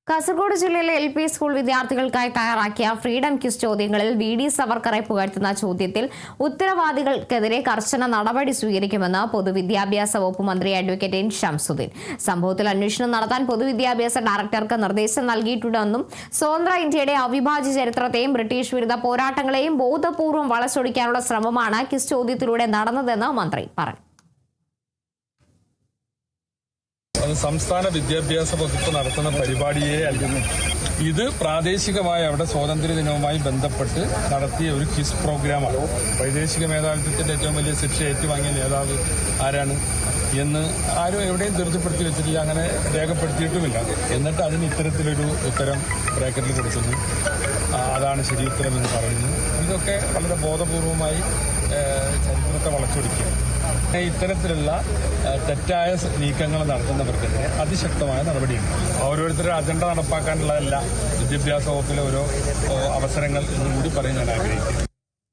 കാസർഗോഡ് ജില്ലയിലെ LP. School വിദ്യാർത്ഥികൾക്കായി തയ്യാറാക്കിയ ഫ്രീഡം ക്വിസ് ചോദ്യങ്ങളിൽ വി.ഡി. സവർക്കറെ പുകഴ്ത്തുന്ന ചോദ്യത്തിൽ ഉത്തരവാദികൾക്കെതിരെ കർശന നടപടി സ്വീകരിക്കുമെന്ന് പൊതുവിദ്യാഭ്യാസ വകുപ്പ് മന്ത്രി അഡ്വക്കേറ്റ് എൻ ശംസുദ്ദീൻ. സംഭവത്തിൽ അന്വേഷണം നടത്താൻ പൊതുവിദ്യാഭ്യാസ ഡയറക്ടർക്ക് നിർദ്ദേശം നൽകിയിട്ടുണ്ടെന്നും സ്വതന്ത്ര ഇന്ത്യയുടെ അവിഭാജ്യ ചരിത്രത്തെയും ബ്രിട്ടീഷ് വിരുദ്ധ പോരാട്ടങ്ങളെയും ബോധപൂർവം വളച്ചൊടിക്കാനുള്ള ശ്രമമാണ് ക്വിസ് ചോദ്യത്തിലൂടെ നടന്നതെന്ന് മന്ത്രി പറഞ്ഞു. അത് സംസ്ഥാന വിദ്യാഭ്യാസ വകുപ്പ് നടത്തുന്ന പരിപാടിയെ അല്ലെന്ന് ഇത് പ്രാദേശികമായ അവിടെ സ്വാതന്ത്ര്യ ദിനവുമായി ബന്ധപ്പെട്ട് നടത്തിയ ഒരു ക്വിസ് പ്രോഗ്രാമാണ്. വൈദേശിക മേധാവിത്വത്തിന്റെ ഏറ്റവും വലിയ ശിക്ഷ ഏറ്റുവാങ്ങിയ നേതാവ് ആരാണ് എന്ന് ആരും എവിടെയും തീർച്ചപ്പെടുത്തി വെച്ചിട്ടില്ല, അങ്ങനെ രേഖപ്പെടുത്തിയിട്ടുമില്ല. എന്നിട്ട് അതിന് ഇത്തരത്തിലൊരു ഉത്തരം ബ്രാക്കറ്റിൽ കൊടുക്കുന്നു, അതാണ് ശരി ഉത്തരം എന്ന് പറയുന്നു. ഇതൊക്കെ വളരെ ബോധപൂർവമായി ചരിത്രത്തെ വളച്ചൊടിക്കുക. ഇത്തരത്തിലുള്ള തെറ്റായ നീക്കങ്ങൾ നടത്തുന്നവർക്കെതിരെ അതിശക്തമായ നടപടിയുണ്ട്. ഓരോരുത്തരുടെ അജണ്ട നടപ്പാക്കാനുള്ളതല്ല വിദ്യാഭ്യാസ വകുപ്പിലെ ഓരോ അവസരങ്ങൾ എന്നും കൂടി പറയാൻ ഞാൻ ആഗ്രഹിക്കുന്നു.